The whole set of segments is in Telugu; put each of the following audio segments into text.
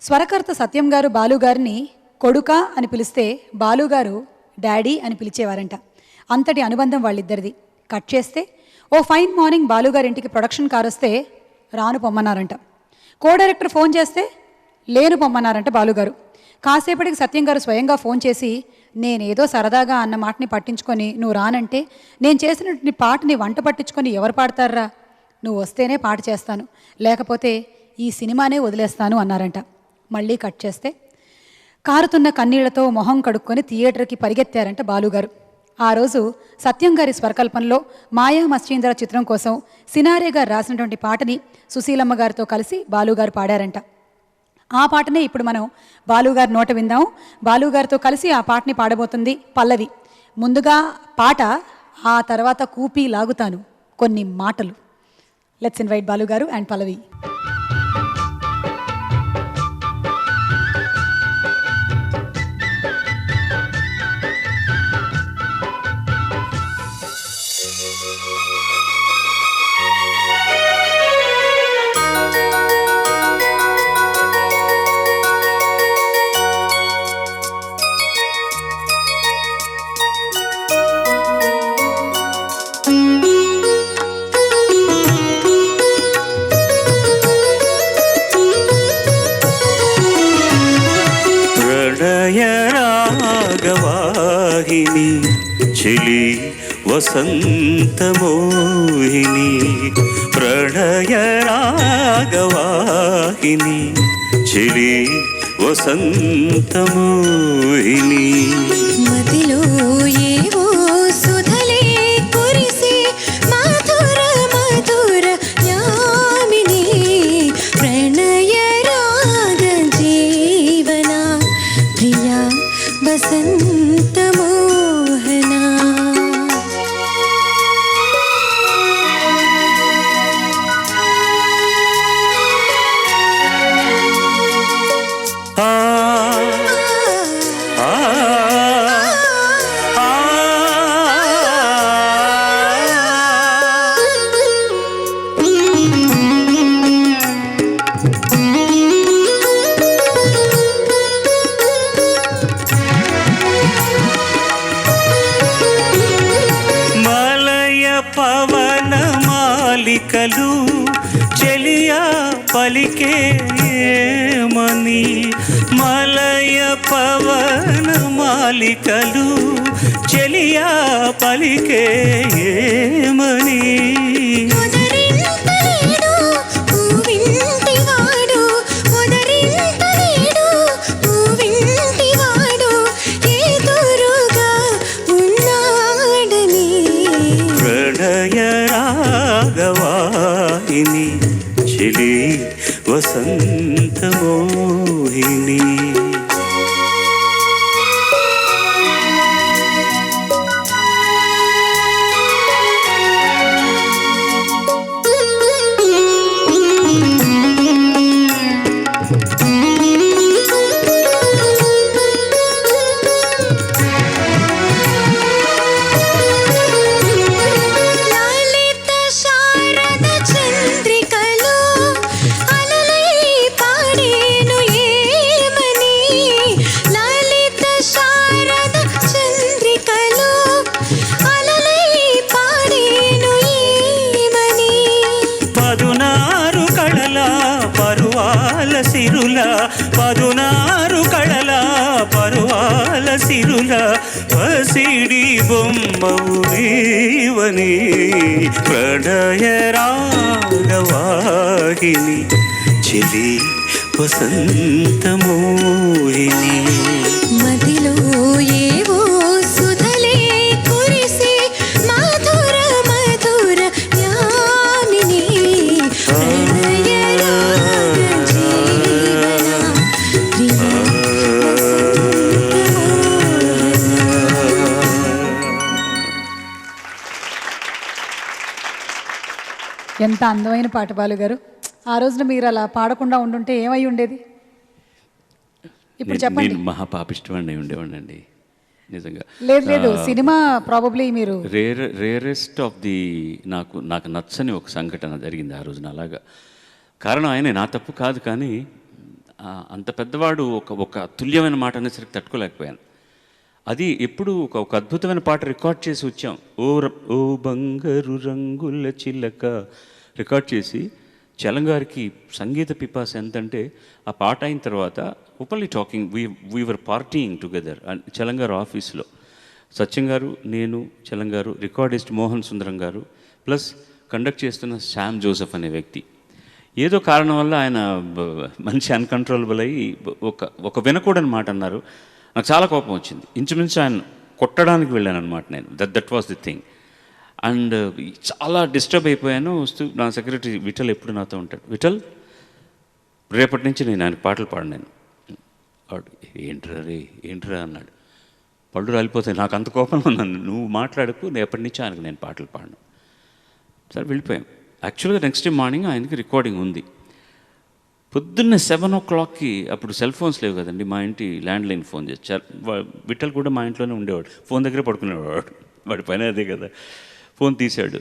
స్వరకర్త సత్యం గారు బాలుగారిని కొడుకా అని పిలిస్తే బాలుగారు డాడీ అని పిలిచేవారంట. అంతటి అనుబంధం వాళ్ళిద్దరిది. కట్ చేస్తే ఓ ఫైన్ మార్నింగ్ బాలుగారింటికి ప్రొడక్షన్ కార్ వస్తే రాను పొమ్మన్నారంట. కో డైరెక్టర్ ఫోన్ చేస్తే లేను పొమ్మన్నారంట బాలుగారు. కాసేపటికి సత్యం గారు స్వయంగా ఫోన్ చేసి నేనేదో సరదాగా అన్న మాటని పట్టించుకొని నువ్వు రానంటే నేను చేసినటువంటి పాటని వంట పట్టించుకొని ఎవరు పాడతారా, నువ్వు వస్తేనే పాట చేస్తాను, లేకపోతే ఈ సినిమానే వదిలేస్తాను అన్నారంట. మళ్ళీ కట్ చేస్తే కారుతున్న కన్నీళ్లతో మొహం కడుక్కొని థియేటర్కి పరిగెత్తారంట బాలుగారు. ఆ రోజు సత్యం గారి స్వరకల్పనలో మాయా మశ్చీంద్ర చిత్రం కోసం సినారే గారు రాసినటువంటి పాటని సుశీలమ్మ గారితో కలిసి బాలుగారు పాడారంట. ఆ పాటనే ఇప్పుడు మనం బాలుగారి నోట విందాము. బాలుగారితో కలిసి ఆ పాటని పాడబోతుంది పల్లవి. ముందుగా పాట, ఆ తర్వాత కూపి లాగుతాను కొన్ని మాటలు. లెట్స్ ఇన్వైట్ బాలుగారు అండ్ పల్లవి. రాగవాహిని చిలి వసంతమోహిని, ప్రణయ రాగవాహిని చిలి వసంతమోహిని. మదిలో ఏవో సుధలే కురిసి మధుర మధుర యామిని, ప్రణయ రాగ జీవన ప్రియ వసంత మోహన. పవన మాలికలు చెలియా పలికే ఏమని, మలయ పవన మాలికలు చెలియా పలికే ఏమని. రాగవాహిని చిలి వసంతమోహిని. సిరుల పదునారు కళల పరువాల సిరుల పసిడి బొమ్మవు నీవని, ప్రణయ రాగవాహిని చిలి వసంతమోహిని. మదిలో ఏవో సుధలే కురిసి మధుర మధుర యామిని, ప్రణయ రాగ జీవన ప్రియ ఎంత అందమైన పాట బాలుగారు. ఆ రోజున మీరు అలా పాడకుండా ఉండుంటే ఏమై ఉండేది? ఇప్పుడు చెప్పండి. నేను మహాపాపిష్టవాడిని ఉండేవాడినండి నిజంగా. లేదు లేదు, సినిమా ప్రాబబ్లీ మీరు రేరెస్ట్ ఆఫ్ ది నాకు నచ్చని ఒక సంఘటన జరిగింది ఆ రోజున. అలాగా కారణం ఆయనే, నా తప్పు కాదు. కానీ అంత పెద్దవాడు ఒక తుల్యమైన మాట అనేసరికి తట్టుకోలేకపోయాను. అది ఎప్పుడు ఒక అద్భుతమైన పాట రికార్డ్ చేసి వచ్చాం. ఓ బంగారు రంగుల చిలక రికార్డ్ చేసి చలంగారికి సంగీత పిపాస ఎంతంటే ఆ పాట అయిన తర్వాత openly talking we are partying together చలంగారు ఆఫీస్లో. సత్యం గారు, నేను, చలంగారు, రికార్డిస్ట్ మోహన్ సుందరం గారు, ప్లస్ కండక్ట్ చేస్తున్న శామ్ జోసెఫ్ అనే వ్యక్తి. ఏదో కారణం వల్ల ఆయన మనిషి అన్కంట్రోలబుల్ అయ్యి ఒక వినకూడని మాట అన్నారు. నాకు చాలా కోపం వచ్చింది. ఇంచుమించు ఆయన కొట్టడానికి వెళ్ళాను అనమాట నేను. That was the thing. And చాలా డిస్టర్బ్ అయిపోయాను. వస్తూ నా సెక్రటరీ విఠల్ ఎప్పుడు నాతో ఉంటాడు. విఠల్, రేపటి నుంచి నేను ఆయనకు పాటలు పాడినాను. వాడు ఏంట్రా అన్నాడు. పళ్ళు రాలిపోతాయి. నాకు అంత కోపంగా ఉన్నాను. నువ్వు మాట్లాడకు, రేపటి నుంచి ఆయనకు నేను పాటలు పాడను. సరే వెళ్ళిపోయాం. యాక్చువల్గా నెక్స్ట్ డే మార్నింగ్ ఆయనకి రికార్డింగ్ ఉంది. పొద్దున్నే 7 o'clockకి, అప్పుడు సెల్ ఫోన్స్ లేవు కదండి, మా ఇంటి ల్యాండ్లైన్ ఫోన్ చేశారు. విఠల్ కూడా మా ఇంట్లోనే ఉండేవాడు. ఫోన్ దగ్గరే పడుకునేవాడు. వాడి పని అదే కదా. ఫోన్ తీశాడు.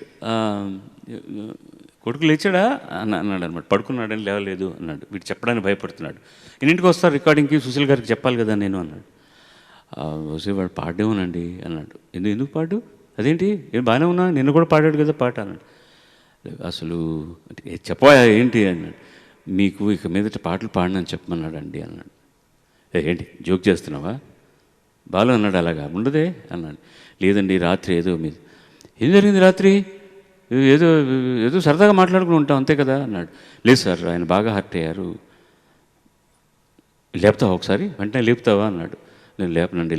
కొడుకు లేచాడా అన్నాడు అనమాట. పడుకున్నాడని లేవలేదు అన్నాడు. వీడు చెప్పడానికి భయపడుతున్నాడు. ఇంటికి వస్తారు రికార్డింగ్కి, సుశీల్ గారికి చెప్పాలి కదా నేను అన్నాడు. వస్తే వాడు పాడేమోనండి అన్నాడు. ఎందుకు పాడు? అదేంటి, ఏం బాగానే ఉన్నా, నిన్ను కూడా పాడాడు కదా పాట అన్నాడు. అసలు చెప్పా ఏంటి అన్నాడు. మీకు ఇక మీదట పాటలు పాడినని చెప్పమన్నాడండి అన్నాడు. ఏంటి జోక్ చేస్తున్నావా బాలు అన్నాడు. అలాగా ఉండదే అన్నాడు. లేదండి రాత్రి ఏం జరిగింది రాత్రి? ఏదో సరదాగా మాట్లాడుకుని ఉంటాం అంతే కదా అన్నాడు. లేదు సార్, ఆయన బాగా హర్ట్ అయ్యారు. లేపుతావా ఒకసారి? వెంటనే లేపుతావా అన్నాడు. నేను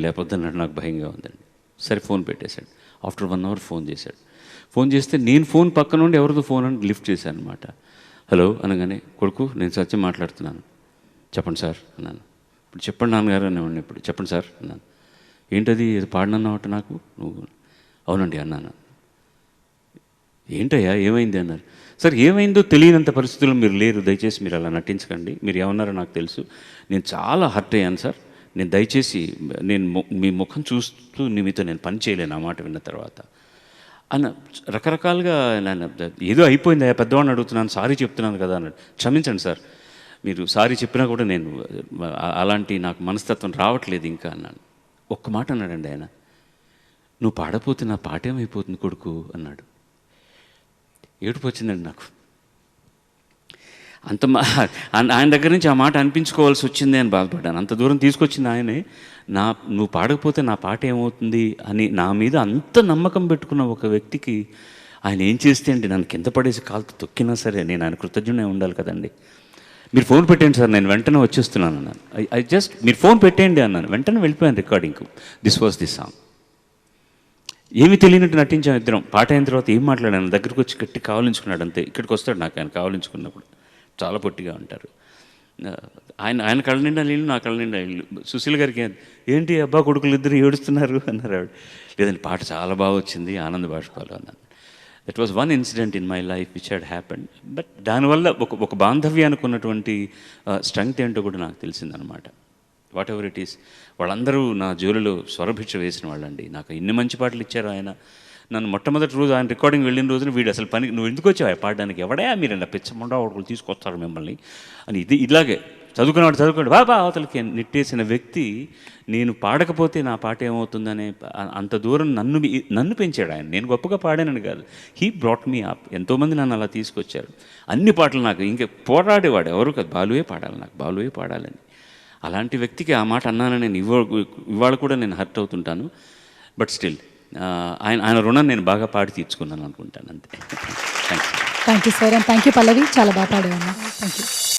లేపొద్దన్నాడు. నాకు భయంగా ఉందండి. సరే ఫోన్ పెట్టేశాడు. ఆఫ్టర్ 1 hour ఫోన్ చేశాడు. ఫోన్ చేస్తే నేను ఫోన్ పక్క నుండి ఎవరిదో ఫోన్ అని లిఫ్ట్ చేశాను అనమాట. హలో అనగానే, కొడుకు నేను సత్యం మాట్లాడుతున్నాను. చెప్పండి సార్ అన్నాను. ఇప్పుడు చెప్పండి నాన్నగారు అనేవాడిని. ఇప్పుడు చెప్పండి సార్ అన్నాను. ఏంటది, ఏదో పాడినన్నావట నాకు నువ్వు? అవునండి అన్నాను. ఏంటయ్యా ఏమైంది అన్నారు. సార్ ఏమైందో తెలియనంత పరిస్థితుల్లో మీరు లేరు, దయచేసి మీరు అలా నటించకండి. మీరు ఏమన్నారో నాకు తెలుసు. నేను చాలా హర్ట్ అయ్యాను సార్. నేను దయచేసి మీ ముఖం చూస్తూ మీతో నేను పని చేయలేను ఆ మాట విన్న తర్వాత అన్న. రకరకాలుగా నేను ఏదో అయిపోయింది, పెద్దవాడిని అడుగుతున్నాను, సారీ చెప్తున్నాను కదా అన్నాడు. క్షమించండి సార్, మీరు సారీ చెప్పినా కూడా నేను అలాంటి నాకు మనస్తత్వం రావట్లేదు ఇంకా అన్నాను. ఒక్క మాట అన్నాడండి ఆయన. నువ్వు పాడపోతే నా పాట ఏమైపోతుంది కొడుకు అన్నాడు. ఏడుపు వచ్చిందండి నాకు. ఆయన దగ్గర నుంచి ఆ మాట అనిపించుకోవాల్సి వచ్చింది అని బాధపడ్డాను. అంత దూరం తీసుకొచ్చింది ఆయనే. నువ్వు పాడకపోతే నా పాట ఏమవుతుంది అని నా మీద అంత నమ్మకం పెట్టుకున్న ఒక వ్యక్తికి ఆయన ఏం చేస్తే అండి, నన్ను కింద పడేసి కాలుతో తొక్కినా సరే నేను ఆయన కృతజ్ఞుడే ఉండాలి కదండి. మీరు ఫోన్ పెట్టండి సార్, నేను వెంటనే వచ్చేస్తున్నాను అన్నాను. మీరు ఫోన్ పెట్టేయండి అన్నాను. వెంటనే వెళ్ళిపోయాను రికార్డింగ్కు. This was the song. ఏమీ తెలియనట్టు నటించాం ఇద్దరం. పాట అయిన తర్వాత ఏం మాట్లాడాను, దగ్గరకు వచ్చి గట్టి కావలించుకున్నాడు అంతే. ఇక్కడికి వస్తాడు నాకు ఆయన కావలించుకున్నప్పుడు. చాలా పొట్టిగా ఉంటారు. ఆయన కళ్ళ నిండా నీళ్ళు, నా కళ్ళ నిండా ఇల్లు. సుశీల్ గారికి ఏంటి అబ్బా కొడుకులు ఇద్దరు ఏడుస్తున్నారు అన్నారు ఆవిడ. లేదండి పాట చాలా బాగా వచ్చింది, ఆనంద బాష్పాలు అన్నాను. That was one incident in my life which had happened. But దానివల్ల ఒక బాంధవ్యానికి ఉన్నటువంటి స్ట్రెంగ్త్ ఏంటో కూడా నాకు తెలిసిందనమాట. వాట్ ఎవర్ ఇట్ ఈస్, వాళ్ళందరూ నా జోలిలో స్వరభిక్ష వేసిన వాళ్ళండి. నాకు ఇన్ని మంచి పాటలు ఇచ్చారు ఆయన. నన్ను మొట్టమొదటి రోజు ఆయన రికార్డింగ్ వెళ్ళిన రోజున వీడు అసలు పని, నువ్వు ఎందుకు వచ్చావు పాడడానికి, ఎవడా మీరు ఇలా పిచ్చముండా ఒకళ్ళు తీసుకొస్తారు మిమ్మల్ని అని ఇలాగే చదువుకున్నాడు బాబా అవతలకి నెట్టేసిన వ్యక్తి నేను పాడకపోతే నా పాట ఏమవుతుందనే అంత దూరం నన్ను పెంచాడు ఆయన. నేను గొప్పగా పాడానని కాదు, హీ బ్రాట్ మీ అప్. ఎంతోమంది నన్ను అలా తీసుకొచ్చారు. అన్ని పాటలు నాకు ఇంకా పోరాడేవాడు ఎవరు కాదు, బాలువే పాడాలి, నాకు బాలువే పాడాలని. అలాంటి వ్యక్తికి ఆ మాట అన్నానని నేను ఇవాళ కూడా నేను హర్ట్ అవుతుంటాను. బట్ స్టిల్ ఆయన రుణం నేను బాగా పాడి తీర్చుకున్నాను అనుకుంటాను అంతే. Thank you sir, and thank you Pallavi, చాలా బాగా పాడేవన్నా. Thank you.